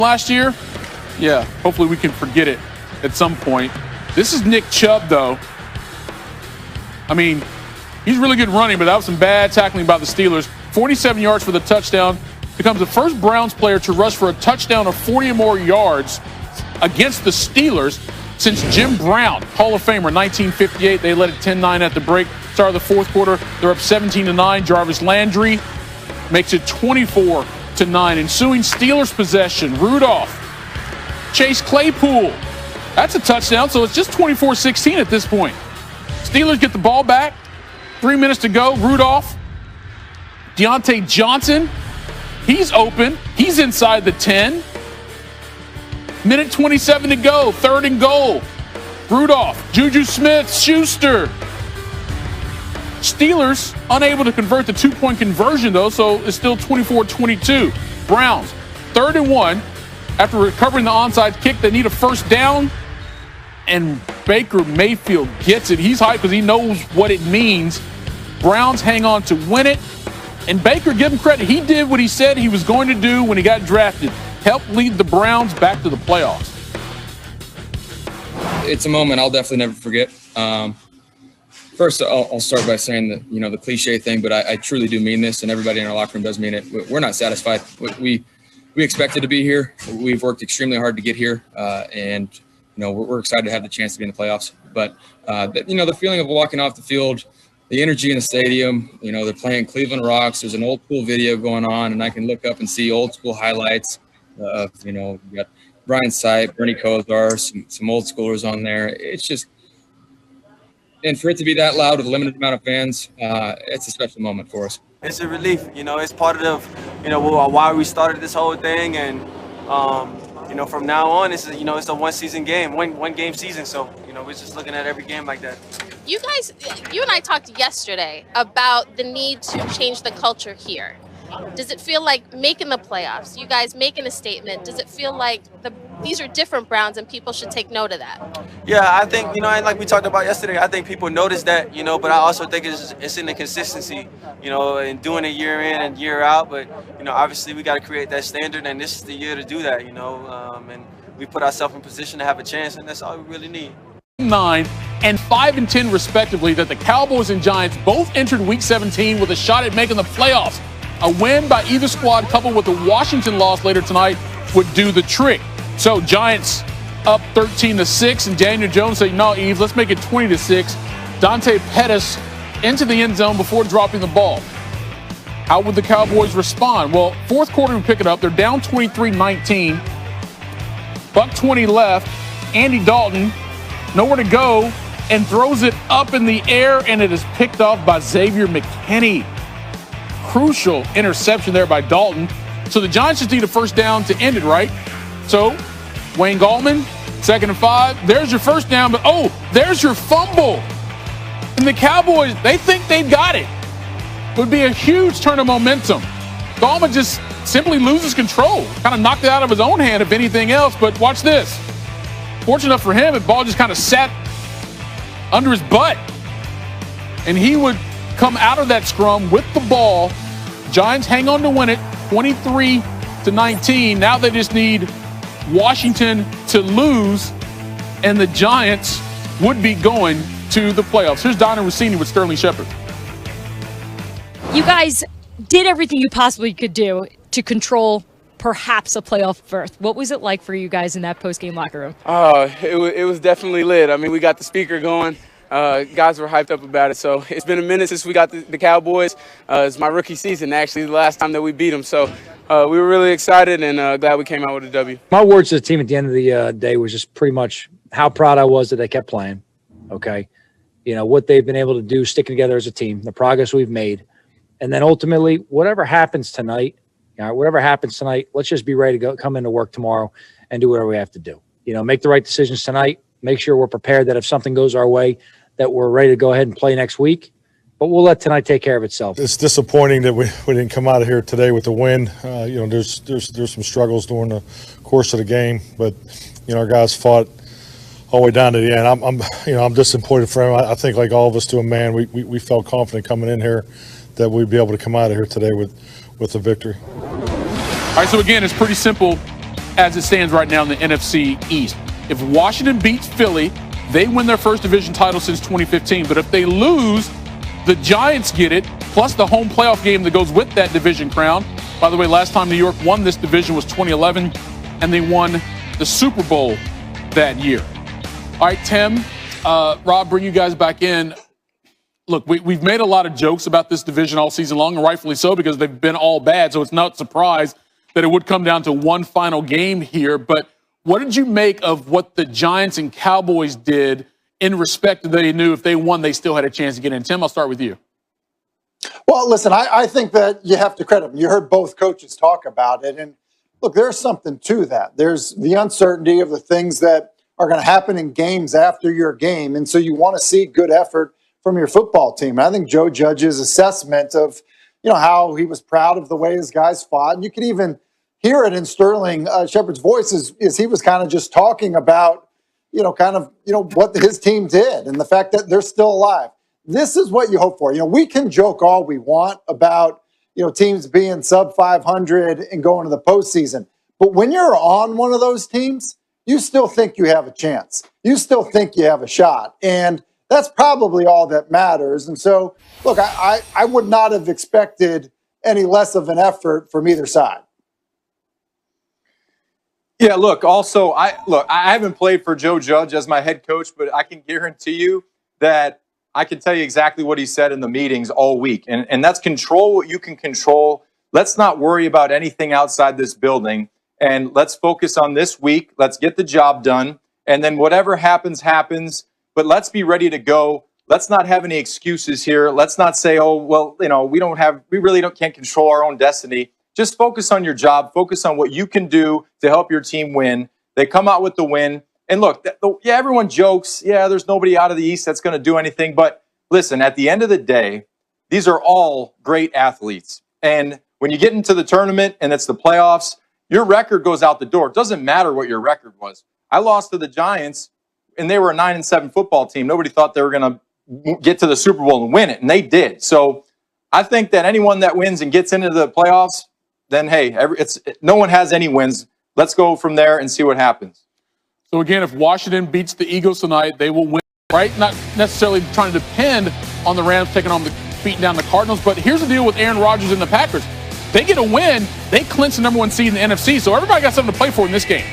last year? Yeah, hopefully we can forget it at some point. This is Nick Chubb, though. I mean, he's really good running, but that was some bad tackling by the Steelers. 47 yards for the touchdown. Becomes the first Browns player to rush for a touchdown of 40 or more yards against the Steelers since Jim Brown, Hall of Famer, 1958. They led it 10-9 at the break. Start of the fourth quarter, they're up 17-9. Jarvis Landry makes it 24-9. Ensuing Steelers possession, Rudolph, Chase Claypool. That's a touchdown, so it's just 24-16 at this point. Steelers get the ball back. 3 minutes to go. Rudolph, Deontay Johnson, he's open. He's inside the 10. Minute 27 to go. 3rd and goal. Rudolph, Juju Smith-Schuster. Steelers unable to convert the 2-point conversion, though, so it's still 24-22. Browns, 3rd and 1. After recovering the onside kick, they need a first down, and Baker Mayfield gets it. He's hyped because he knows what it means. Browns hang on to win it, and Baker, give him credit. He did what he said he was going to do when he got drafted. Help lead the Browns back to the playoffs. It's a moment I'll definitely never forget. First, I'll start by saying that, the cliche thing, but I truly do mean this, and everybody in our locker room does mean it. We're not satisfied. We expected to be here. We've worked extremely hard to get here, and we're excited to have the chance to be in the playoffs. But the feeling of walking off the field, the energy in the stadium. They're playing Cleveland Rocks. There's an old school video going on, and I can look up and see old school highlights. You got Brian Sipe, Bernie Kosar, some old schoolers on there. It's just, and for it to be that loud with a limited amount of fans, it's a special moment for us. It's a relief, it's part of, why we started this whole thing, and from now on, it's a one-season game, one game season. So we're just looking at every game like that. You and I talked yesterday about the need to change the culture here. Does it feel like making the playoffs, you guys making a statement, does it feel like these are different Browns and people should take note of that? Yeah, I think, and like we talked about yesterday, I think people notice that, but I also think it's in the consistency, and doing it year in and year out. But, obviously we got to create that standard, and this is the year to do that, and we put ourselves in position to have a chance, and that's all we really need. 9 and 5-10 respectively, that the Cowboys and Giants both entered Week 17 with a shot at making the playoffs. A win by either squad coupled with the Washington loss later tonight would do the trick. So Giants up 13-6, and Daniel Jones said, no, Eve, let's make it 20-6. Dante Pettis into the end zone before dropping the ball. How would the Cowboys respond? Well, fourth quarter we pick it up. They're down 23-19. Buck 20 left. Andy Dalton, nowhere to go, and throws it up in the air, and it is picked off by Xavier McKinney. Crucial interception there by Dalton. So the Giants just need a first down to end it, right? So Wayne Gallman, 2nd and 5. There's your first down, but there's your fumble. And the Cowboys, they think they've got it. Would be a huge turn of momentum. Gallman just simply loses control. Kind of knocked it out of his own hand, if anything else. But watch this. Fortunate enough for him, the ball just kind of sat under his butt. And he would come out of that scrum with the ball. Giants hang on to win it, 23-19. Now they just need Washington to lose, and the Giants would be going to the playoffs. Here's Donna Rossini with Sterling Shepard. You guys did everything you possibly could do to control perhaps a playoff berth. What was it like for you guys in that post-game locker room? It was definitely lit. I mean, we got the speaker going. Guys were hyped up about it. So it's been a minute since we got the Cowboys. It's my rookie season, actually, the last time that we beat them. So we were really excited and glad we came out with a W. My words to the team at the end of the day was just pretty much how proud I was that they kept playing, okay? What they've been able to do, sticking together as a team, the progress we've made. And then ultimately, whatever happens tonight, let's just be ready to come into work tomorrow and do whatever we have to do. Make the right decisions tonight. Make sure we're prepared that if something goes our way, that we're ready to go ahead and play next week. But we'll let tonight take care of itself. It's disappointing that we didn't come out of here today with the win. There's some struggles during the course of the game, but our guys fought all the way down to the end. I'm disappointed for him. I think, like all of us to a man, we felt confident coming in here that we'd be able to come out of here today with a victory. All right, so again, it's pretty simple. as it stands right now in the NFC East. If Washington beats Philly, they win their first division title since 2015. But if they lose, the Giants get it, plus the home playoff game that goes with that division crown. By the way, last time New York won this division was 2011, and they won the Super Bowl that year. All right, Tim, Rob, bring you guys back in. Look, we've made a lot of jokes about this division all season long, and rightfully so, because they've been all bad, so it's not a surprise that it would come down to one final game here. But what did you make of what the Giants and Cowboys did in respect that they knew if they won, they still had a chance to get in? Tim, I'll start with you. Well, listen, I think that you have to credit them. You heard both coaches talk about it. And look, there's something to that. There's the uncertainty of the things that are going to happen in games after your game. And so you want to see good effort from your football team. And I think Joe Judge's assessment of, how he was proud of the way his guys fought. And you could even hear it in Sterling Shepard's voice is he was kind of just talking about, what his team did and the fact that they're still alive. This is what you hope for. We can joke all we want about, teams being sub 500 and going to the postseason. But when you're on one of those teams, you still think you have a chance. You still think you have a shot. And that's probably all that matters. And so, look, I would not have expected any less of an effort from either side. Yeah, look, also, I haven't played for Joe Judge as my head coach, but I can guarantee you that I can tell you exactly what he said in the meetings all week. And that's control what you can control. Let's not worry about anything outside this building. And let's focus on this week. Let's get the job done. And then whatever happens, happens. But let's be ready to go. Let's not have any excuses here. Let's not say, oh, well, we really can't control our own destiny. Just focus on your job. Focus on what you can do to help your team win. They come out with the win. And look, everyone jokes. Yeah, there's nobody out of the East that's going to do anything. But listen, at the end of the day, these are all great athletes. And when you get into the tournament and it's the playoffs, your record goes out the door. It doesn't matter what your record was. I lost to the Giants, and they were a 9-7 football team. Nobody thought they were going to get to the Super Bowl and win it, and they did. So I think that anyone that wins and gets into the playoffs, then, hey, no one has any wins. Let's go from there and see what happens. So, again, if Washington beats the Eagles tonight, they will win, right? Not necessarily trying to depend on the Rams beating down the Cardinals. But here's the deal with Aaron Rodgers and the Packers. They get a win, they clinch the number one seed in the NFC. So everybody got something to play for in this game.